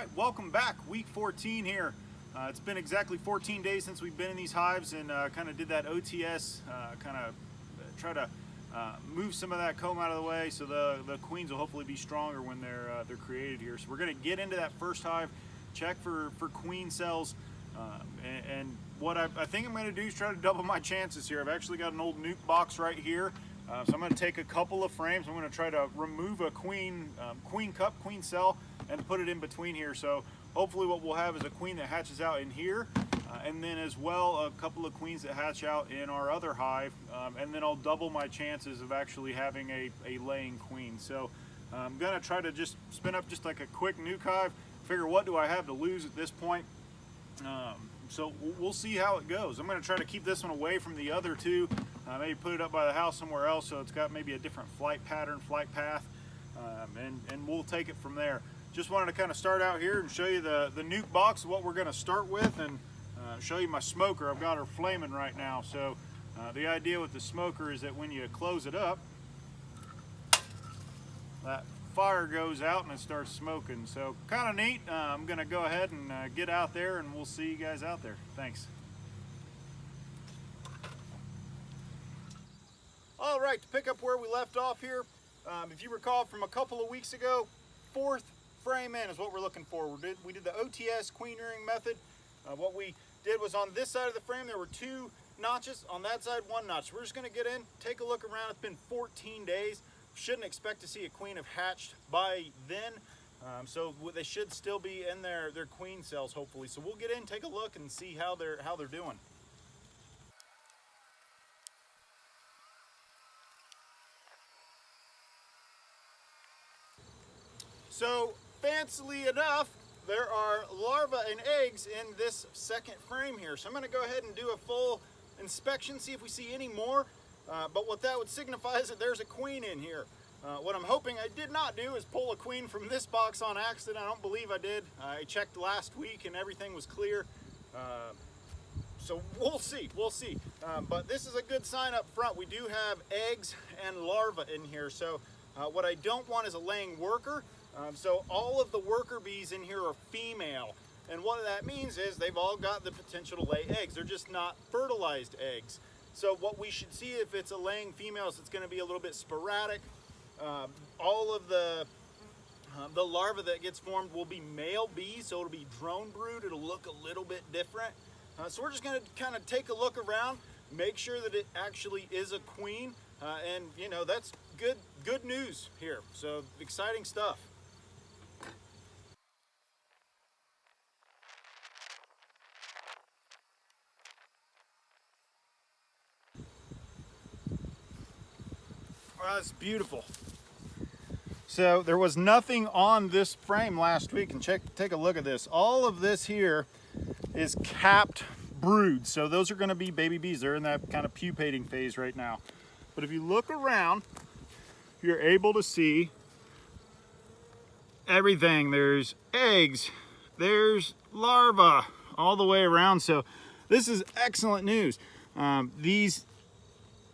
right, welcome back. Week 14 here. It's been exactly 14 days since we've been in these hives and kind of did that OTS, kind of try to move some of that comb out of the way so the queens will hopefully be stronger when they're created here. So we're going to get into that first hive, check for queen cells, and what I think I'm going to do is try to double my chances here. I've actually got an old nuke box right here. So I'm going to take a couple of frames. I'm going to try to remove a queen cup, queen cell, and put it in between here. So hopefully what we'll have is a queen that hatches out in here, and then as well a couple of queens that hatch out in our other hive, and then I'll double my chances of actually having a laying queen. So I'm going to try to just spin up just like a quick nuke hive, figure what do I have to lose at this point. So we'll see how it goes. I'm going to try to keep this one away from the other two, maybe put it up by the house somewhere else so it's got maybe a different flight pattern, flight path, and we'll take it from there. Just wanted to kind of start out here and show you the nuke box, what we're going to start with, and show you my smoker. I've got her flaming right now. So the idea with the smoker is that when you close it up, that fire goes out and it starts smoking. So kind of neat. I'm going to go ahead and get out there and we'll see you guys out there. Thanks. All right, to pick up where we left off here, if you recall from a couple of weeks ago, fourth frame in is what we're looking for. We did the OTS queen rearing method. What we did was on this side of the frame there were 2 notches, on that side 1 notch. We're just going to get in, take a look around. It's been 14 days. Shouldn't expect to see a queen have hatched by then, so they should still be in their queen cells hopefully. So we'll get in, take a look, and see how they're doing. So fancily enough, there are larvae and eggs in this second frame here. So I'm going to go ahead and do a full inspection, see if we see any more. But what that would signify is that there's a queen in here. What I'm hoping I did not do is pull a queen from this box on accident. I don't believe I did. I checked last week and everything was clear. So we'll see, but this is a good sign up front. We do have eggs and larvae in here. So what I don't want is a laying worker. So all of the worker bees in here are female. And what that means is they've all got the potential to lay eggs. They're just not fertilized eggs. So what we should see if it's a laying female is it's going to be a little bit sporadic. All of the larva that gets formed will be male bees, so it'll be drone brood. It'll look a little bit different. So we're just going to kind of take a look around, make sure that it actually is a queen, and you know that's good news here. So exciting stuff. Oh, that's beautiful. So there was nothing on this frame last week, and take a look at this. All of this here is capped brood. So those are going to be baby bees. They're in that kind of pupating phase right now. But if you look around, you're able to see everything. There's eggs, there's larvae all the way around. So this is excellent news.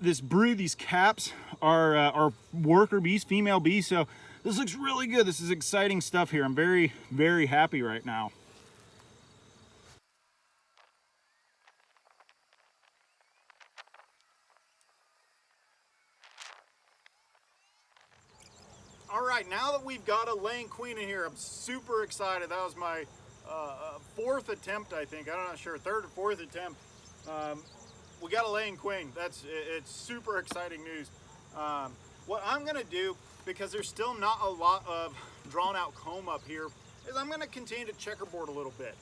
This brood, these caps are worker bees, female bees. So this looks really good. This is exciting stuff here. I'm very, very happy right now. All right, now that we've got a laying queen in here, I'm super excited. That was my 4th attempt, I think. I'm not sure, 3rd or 4th attempt. We got a laying queen. It's super exciting news. What I'm gonna do, because there's still not a lot of drawn out comb up here, is I'm gonna continue to checkerboard a little bit.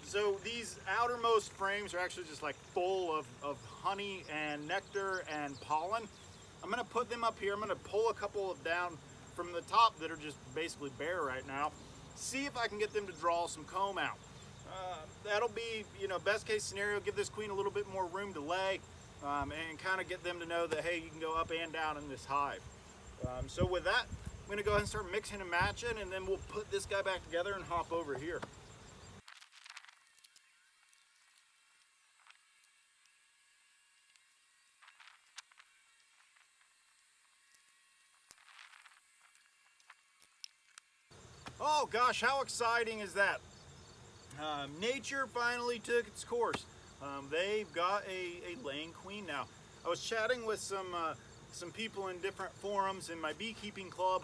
So these outermost frames are actually just like full of honey and nectar and pollen. I'm gonna put them up here. I'm gonna pull a couple of down from the top that are just basically bare right now. See if I can get them to draw some comb out. That'll be, you know, best case scenario, give this queen a little bit more room to lay, and kind of get them to know that, hey, you can go up and down in this hive. So with that, I'm gonna go ahead and start mixing and matching, and then we'll put this guy back together and hop over here. Oh gosh, how exciting is that? Nature finally took its course. They've got a laying queen now. I was chatting with some people in different forums in my beekeeping club.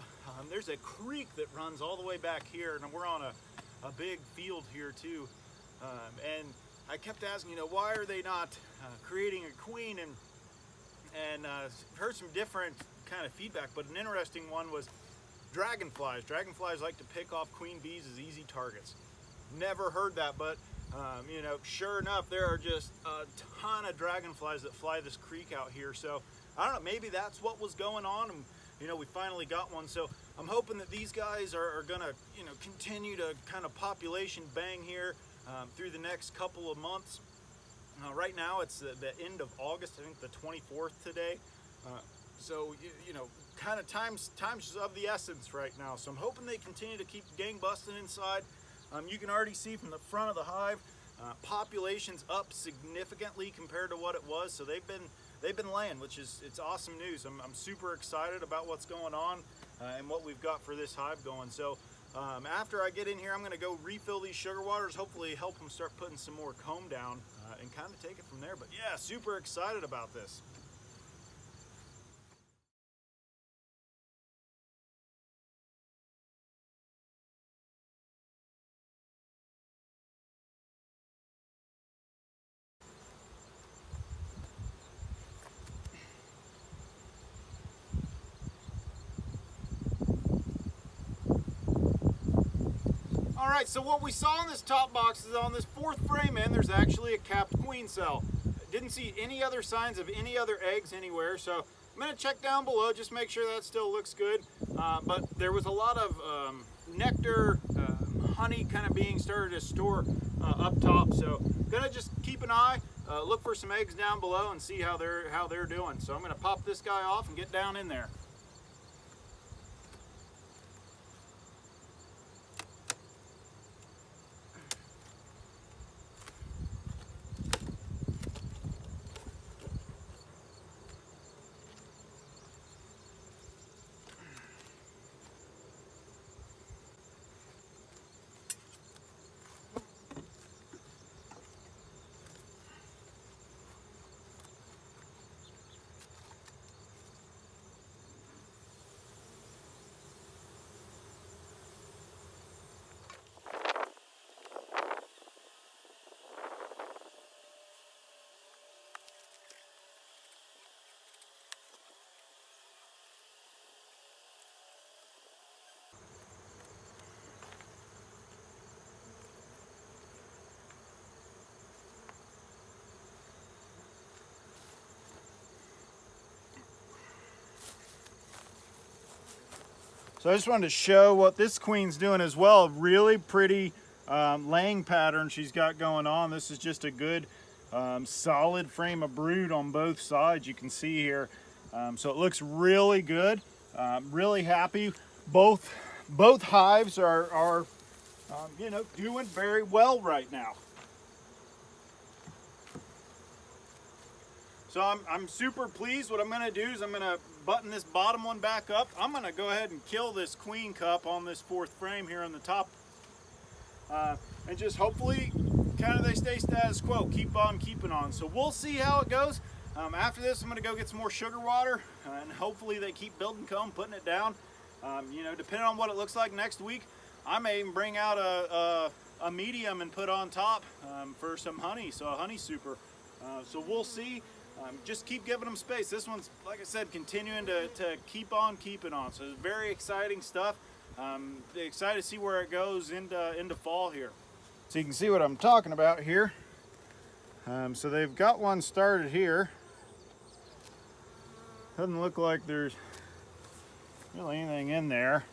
There's a creek that runs all the way back here, and we're on a big field here too. And I kept asking, why are they not creating a queen? And heard some different kind of feedback, but an interesting one was dragonflies. Dragonflies like to pick off queen bees as easy targets. Never heard that, but sure enough, there are just a ton of dragonflies that fly this creek out here. So I don't know, maybe that's what was going on, and we finally got one. So I'm hoping that these guys are gonna continue to kind of population bang here through the next couple of months. Right now it's the end of August, I think the 24th today. So kind of time's of the essence right now. So I'm hoping they continue to keep gang busting inside. You can already see from the front of the hive, population's up significantly compared to what it was. So they've been laying, which it's awesome news. I'm super excited about what's going on and what we've got for this hive going. So after I get in here, I'm going to go refill these sugar waters, hopefully help them start putting some more comb down and kind of take it from there. But yeah, super excited about this. All right, so what we saw in this top box is on this fourth frame in, there's actually a capped queen cell. Didn't see any other signs of any other eggs anywhere, so I'm gonna check down below, just make sure that still looks good. But there was a lot of nectar, honey kind of being started to store up top, so gonna just keep an eye, look for some eggs down below and see how they're doing. So I'm gonna pop this guy off and get down in there. So I just wanted to show what this queen's doing as well. Really pretty laying pattern she's got going on. This is just a good solid frame of brood on both sides, you can see here. So it looks really good. Really happy. Both hives are doing very well right now. So I'm super pleased. What I'm going to do is I'm going to button this bottom one back up. I'm going to go ahead and kill this queen cup on this fourth frame here on the top. And just hopefully kind of they stay status quo. Keep on keeping on. So we'll see how it goes. After this, I'm going to go get some more sugar water. And hopefully they keep building comb, putting it down. Depending on what it looks like next week, I may even bring out a medium and put on top for some honey. So a honey super. So we'll see. Just keep giving them space. This one's, like I said, continuing to keep on keeping on. So it's very exciting stuff. Excited to see where it goes into fall here. So you can see what I'm talking about here. So they've got one started here. Doesn't look like there's really anything in there.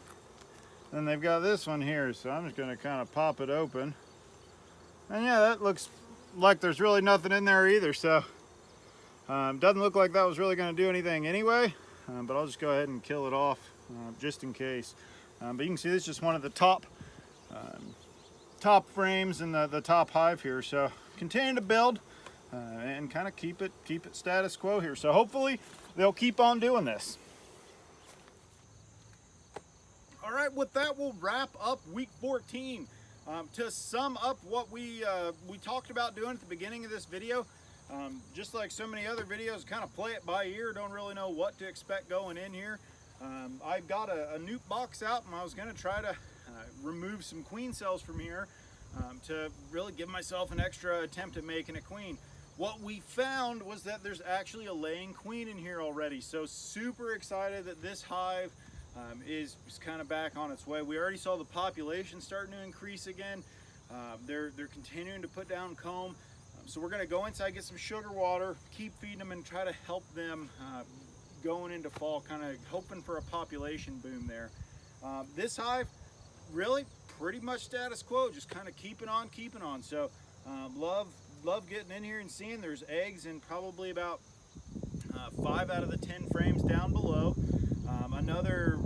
Then they've got this one here. So I'm just going to kind of pop it open. And yeah, that looks like there's really nothing in there either. So doesn't look like that was really going to do anything anyway, but I'll just go ahead and kill it off just in case. But you can see this is just one of the top frames in the top hive here. So continue to build and kind of keep it status quo here. So hopefully they'll keep on doing this. All right, with that, we'll wrap up week 14. To sum up what we talked about doing at the beginning of this video, just like so many other videos, kind of play it by ear, don't really know what to expect going in here. I've got a nuke box out, and I was going to try to remove some queen cells from here to really give myself an extra attempt at making a queen. What we found was that there's actually a laying queen in here already, so super excited that this hive is kind of back on its way. We already saw the population starting to increase again. They're continuing to put down comb. So we're going to go inside, get some sugar water, keep feeding them, and try to help them going into fall, kind of hoping for a population boom there. This hive, really pretty much status quo, just kind of keeping on. So love getting in here and seeing there's eggs in probably about 5 out of the 10 frames down below. Another,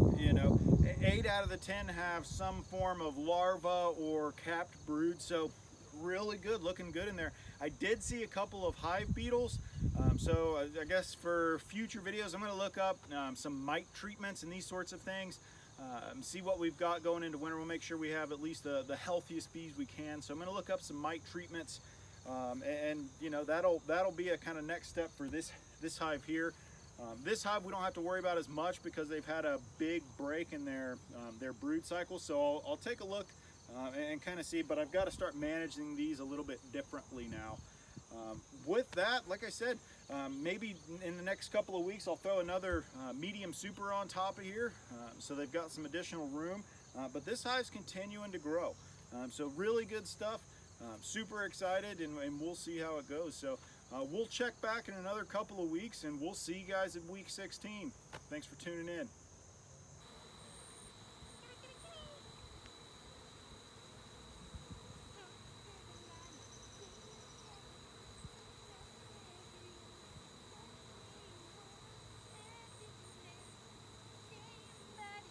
8 out of the 10 have some form of larva or capped brood, so really good, looking good in there. I did see a couple of hive beetles, so I guess for future videos I'm going to look up some mite treatments and these sorts of things, see what we've got going into winter. We'll make sure we have at least the healthiest bees we can, so I'm going to look up some mite treatments, and that'll be a kind of next step for this hive here. This hive we don't have to worry about as much because they've had a big break in their brood cycle, so I'll take a look and kind of see, but I've got to start managing these a little bit differently now. With that, like I said, maybe in the next couple of weeks I'll throw another medium super on top of here, so they've got some additional room, but this hive's continuing to grow, so really good stuff. Super excited, and we'll see how it goes. So we'll check back in another couple of weeks, and we'll see you guys at week 16. Thanks for tuning in.